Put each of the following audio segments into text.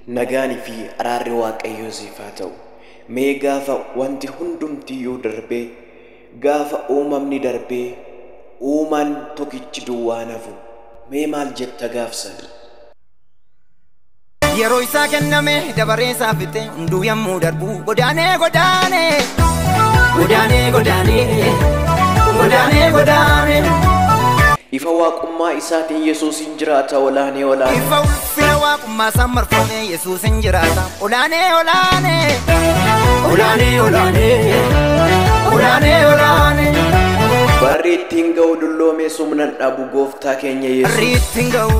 Nagaanii fi araarri Waaqayyoo siif haa ta'u. Mee gaafa wanti hundumtiyyuu darbee, gaafa uumamni darbee, uumaan tokkichi duwwaan hafu, mee maal jetta gaafsan? Yeroo isaa kenname dabaree isaa fixe hunduu yommuu darbu godaanee godaanee godaanee godaanee godaanee godaanee. Ifa waaqummaa isaatiin Yesuusin jiraata olaanee olaanee. Ifa ulfina waaqummaa isaan marfamee Yesuusin jiraata olaanee olaanee olaanee olaanee olaanee olaanee. Barri ittiin ga'u dulloomee sumnan dhabu gooftaa keenya Yesuus. Barri ittiin ga'u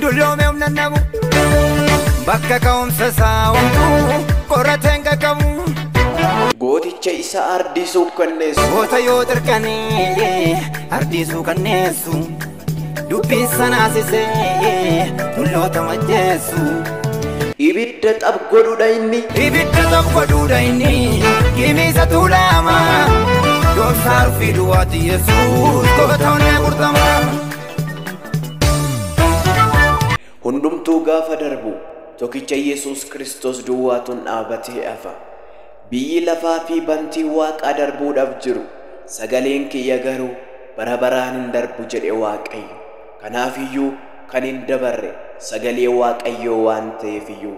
dulloomee humnan dhabu bakka ka'umsa isaa hunduu qorateen qaqqabu. Gooticha isa ardisuu kanneessu. Goota yoo dirqanii ardisuu kanneessu dubbii sanaasisee tulloota majjeessu. Ibidda xab godhuudha inni. Ibidda xab godhuudha inni gimiisa tuulama doonsaa rufii duwwaati Yesuus goota onnee qurxama. Hundumtuu gaafa darbu tokkicha Yesuus Kiristoos duwwaatuun dhaabatee hafa. Biyyi lafaa fi bantii Waaqaa darbuudhaaf jiru sagaleen kiyya garuu bara baraan hin darbu jedhe Waaqayyo. Kanaafiyyuu kan hin dabarre sagalee Waaqayyoo waan ta'eefiyyuu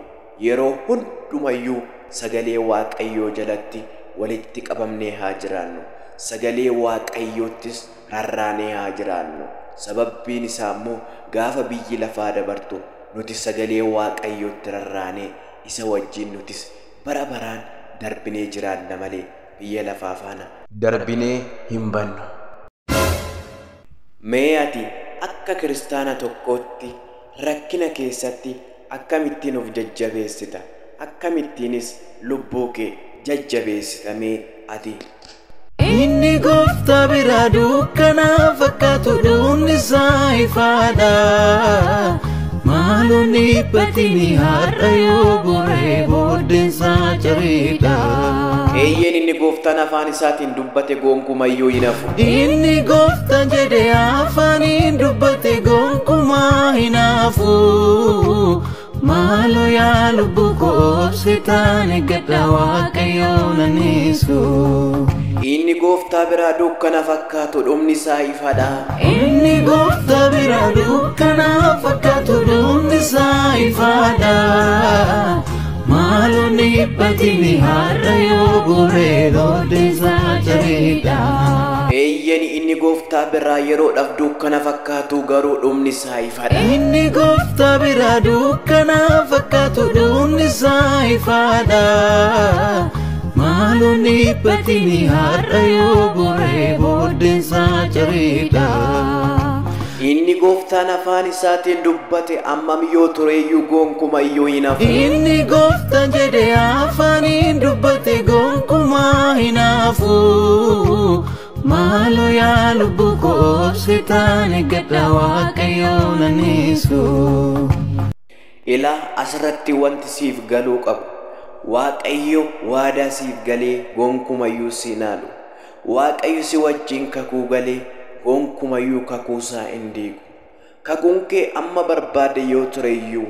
yeroo hundumayyuu sagalee Waaqayyoo jalatti walitti qabamnee haa jiraannu. Sagalee Waaqayyoottis rarraanee haa jiraannu. Sababbiin isaa immoo gaafa biyyi lafaa dabartu nuti sagalee Waaqayyootti rarraanee isa wajjin nutis bara baraan darbinee jiraanna malee biyya lafaa faana darbinee hin bannu. Mee ati akka kiristaana tokkootti rakkina keessatti akkamittiin of jajjabeessita? Akkamittiinis lubbuu kee jajjabeessita mee ati? Inni gooftaa biraa dukkana fakkaatu dhuunni isaa ifaadha. Maaloo dhiphatini har'a yoo goree booddeensaa jareedha. Eeyyeen inni gooftaan afaan isaatiin dubbate gonkumayyuu hin hafu. Inni gooftaan jedhe afaaniin dubbate gonkumaa hin hafu. Maaloo yaa lubbuu koo obsitaan eeggadha Waaqayyoon aniisu. Inni gooftaa biraa dukkana fakkaatu dhumni isaa ifaadha. Inni gooftaa biraa dukkana fakkaatu dhumni isaa ifaadha. Maaloo dhiphatini har'a yoo goree booddeensaa jareedha. Eeyyeen inni gooftaa biraa yeroodhaaf dukkana fakkaatu garuu dhumni isaa ifaadha. Inni gooftaa biraa dukkana fakkaatu dhumni isaa ifaadha. Maaloo dhiphatini har'a yoo goree booddeensaa jareedha. Inni gooftaan afaan isaatiin dubbate ammam yoo tureeyyuu gonkumayyuu hin hafu. Inni gooftaan jedhe afaaniin dubbate gonkumaa hin hafu. Maaloo yaa lubbuu koo obsitaan eeggadha Waaqayyoon aniisu. Ilaa asirratti wanti siif galuu qabu. Waaqayyo waadaa siif galee gonkumayyuu si naalu. Waaqayyo si wajjin kakuu galee gonkumayyuu kakuusaa hin diigu. Kakuun kee amma barbaade yoo tureyyuu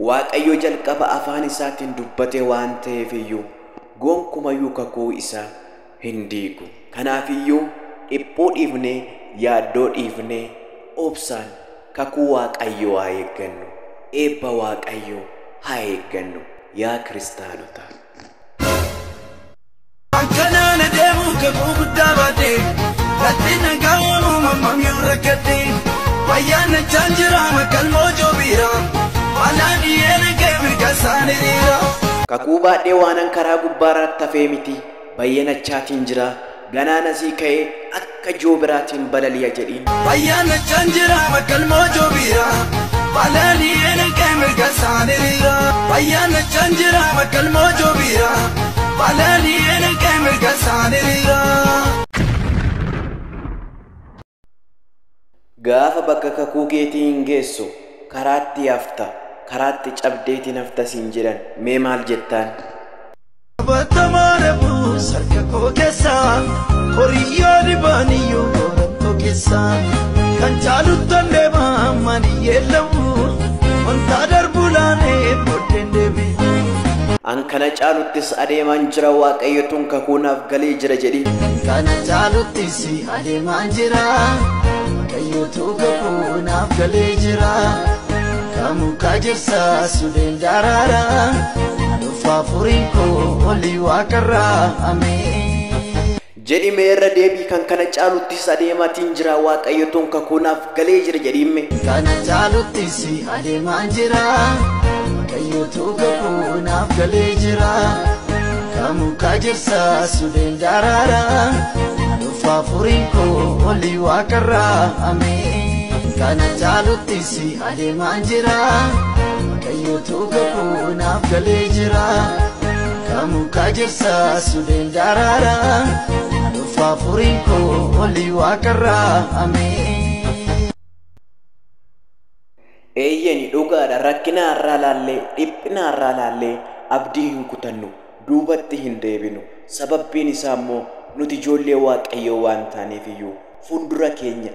Waaqayyo jalqaba afaan isaatiin dubbate waan ta'eefiyyuu gonkumayyuu kakuu isaa hin diigu. Kanaafiyyuu dhiphuu dhiifnee yaaddoo dhiifnee obsaan kakuu Waaqayyoo haa eeggannu. Eebba Waaqayyoo haa eeggannu yaa kiristaanota. Akkanaan adeemu kakuu guddaa baate lattina ga'uumu mammamyuu rakkate wayyaana chaanjira makalmoo joobiira walaan dhiyeena kee mirga isaaniira. Kakuu baadhee waanan karaa gubbaarratti hafee miti bayyanachaatiin jira ganaana sii ka'ee akka joobiraatiin balali'a jedhiin. Wayyaana chaanjira makalmoo joobiira walaan dhiyeena kee mirga isaaniira. Wayyaana chaanjira makalmoo joobiira walaan dhiyeena kee mirga isaaniira. Gaafa bakka kakuu keetii hin geessu karaatti hafta karaatti cabdeetiin hafta siin jedhan mee maal jettaan? Batamaa dhabuu sarka koo keessaa horiyyoo dhibaaniyyuu horatoo keessaa kan caalutti deemaa mani yeellamu wanta darbulaanee booddeen deebi. An kana caaluttis adeemaan jira waaqayyotuun kakuunaaf galee jira jedhi. Kana caaluttis adeemaan jira waaqayyotu kakuunaaf galee jira. Kamuka jirsa sudeen daraara dhufa furiin koo olii waaqarraa ameen. Jedhi meerra deebii kan kana caaluttis adeemaatiin jira waaqayyotuun kakuunaaf galee jira jedhimme. Kana caaluttis adeemaan jira waaqayyotu kakuunaaf galee jira. Kamuka jirsa sudeen daraara dhufa furiin koo olii waaqarraa ameen. Kana caaluttis adeemaan jira waaqayyotu kakuunaaf galee jira. Kamuka jirsa sudeen daraara dhufa furiin koo olii waaqarraa ameen. Eeyyeni dhugaadha rakkina irraa laallee dhiphina irraa laallee abdii hin kutannu duubatti hin deebinu. Sababbiin isaa immoo nuti ijoollee waaqayyoo waan taaneef iyyuu fuuldura keenya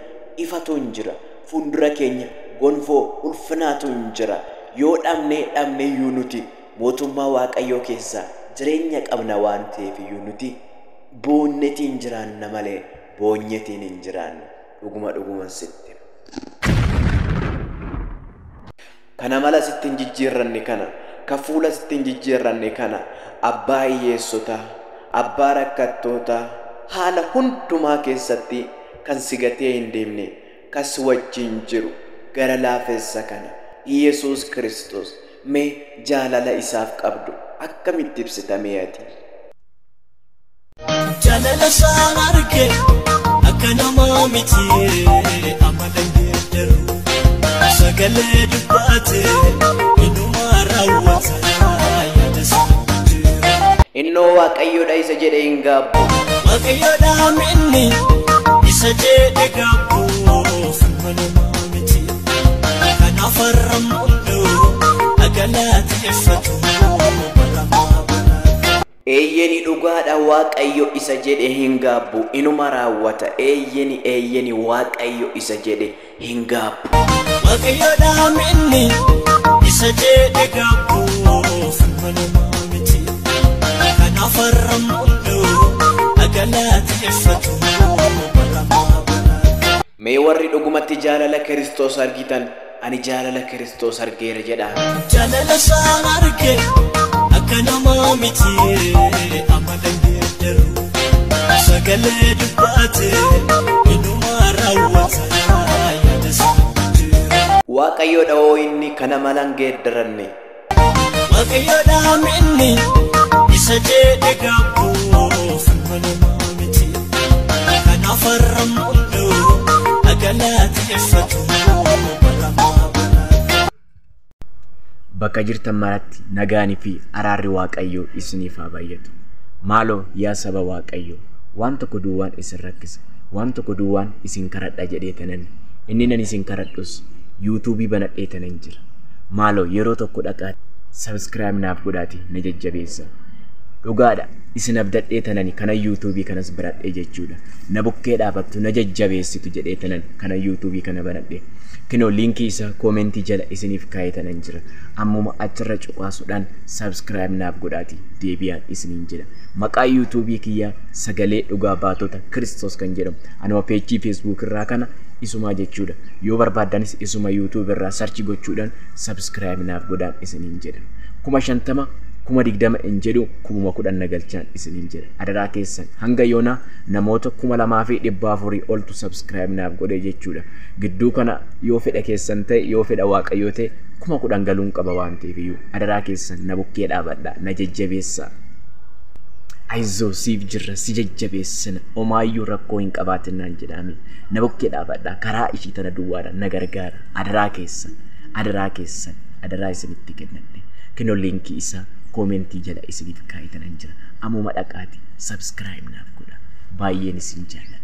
ifatu hin jira. Fuuldura keenya gonfoo ulfinaatu hin jira. Yoo dhabnee iyyuu nuti mootummaa waaqayyoo keessaa jireenya qabna waan ta'eef iyyuu nuti boonnetiin jiraanna malee boonyetiin hin jiraannu. Dhuguma sitti. Kana mala sitti hin jijjiirranne kana, ka fuula sitti hin jijjiirranne kana, abbaa hiyyeessotaa, abbaa rakkattoota haala hundumaa keessatti kan si gatee hin deemne, kas wajjin jiru gara laafessa kana Yesuus Kiristoos mee jaalala isaaf qabdu akkamitti ibsitamee ati? Jaalala isaa arge akka namaa miti amala geeddaru sagalee dubbate inuma raawwata yaada isaa jira. Innoo waaqayyoodha isa jedhe hin gaabbu. Waaqayyoodha minni isa jedhe gaabbu filma namaa miti. Kanaaf har'am hunduu agalateeffatu baramaa bara. Eeyyeni dhugaadha waaqayyo isa jedhe hin gaabbu inuma raawwata. Eeyyeni waaqayyo isa jedhe hin gaabbu. Waaqayyoodha minni isa jedhe gaabbu filma namaa miti. Kanaaf har'am hunduu agalateeffatu baramaa bara. Mee warri dhugumatti jaalala Kiristoos argitan ani jaalala Kiristoos argeera jedha. Jaalala isaa arge akka namaa miti amala geeddaru sagalee dubbate inuma raawwata yaada isaa jira. Waaqayyoodha hoo inni kana malan geeddaranne. Waaqayyoodha minni isa jedhe gaabbu filma namaa miti. Kanaaf har'am hunduu agalateeffatu baramaa bara. Bakka jirtan maratti nagaanii fi araarri waaqayyoo isiniif haa baay'atu. Maaloo yaa saba waaqayyoo waan tokko duwwaan isin rakkisa, waan tokko duwwaan isin kadhadha jedheetanan inni nan isin kadhadhus yuutuubii banadheetanan jira. Maaloo yeroo tokko dhaqaati subscribe naaf godhaati na jajjabeessa. Dhugaadha isin abdadheetanan kana yuutuubii kanas baradhee jechuudha. Na bukkee dhaabattu na jajjabeessitu jedheetanan kana yuutuubii kana banadhee. Kino linkii isa komentii jala isiniif kaayetanan jira. Ammuma achirra cuqaasuudhaan subscribe naaf godhaati deebiyaan isiniin jira. Maqaa yuutuubii kiyyaa sagalee dhugaa baatota Kiristoos kan jedhamu anuma peejii Facebook irraa kana isuma jechuudha. Yoo barbaaddanis isuma yuutuubii irraa sarchi gochuudhaan subscribe naaf godhaan isiniin jedha. 50 20 in jedhu 10 nagalchaan isiniin jedha. Adaraa keessan hanga yoona namoota 2400 oltu subscribe naaf godhe jechuudha. Gidduu kana yoo fedha keessan ta'e yoo fedha waaqayyoo ta'e 10 galuun qaba waan ta'eef iyyuu adaraa keessan na bukkee dhaabadhaa na jajjabeessaa. Aizoo siif jirra si jajjabeessina omaayyuu rakkoo hin qabaatinaan jedhame na bukkee dhaabadhaa karaa ishii tana duwwaadha na gargaara. Adaraa keessan adaraa isinitti kennadhe. Kino linkii isaa komentii jala isiniif kaayetanan jira. Ammuma dhaqaati subscribe naaf godha. Baay'een isin jaalladha.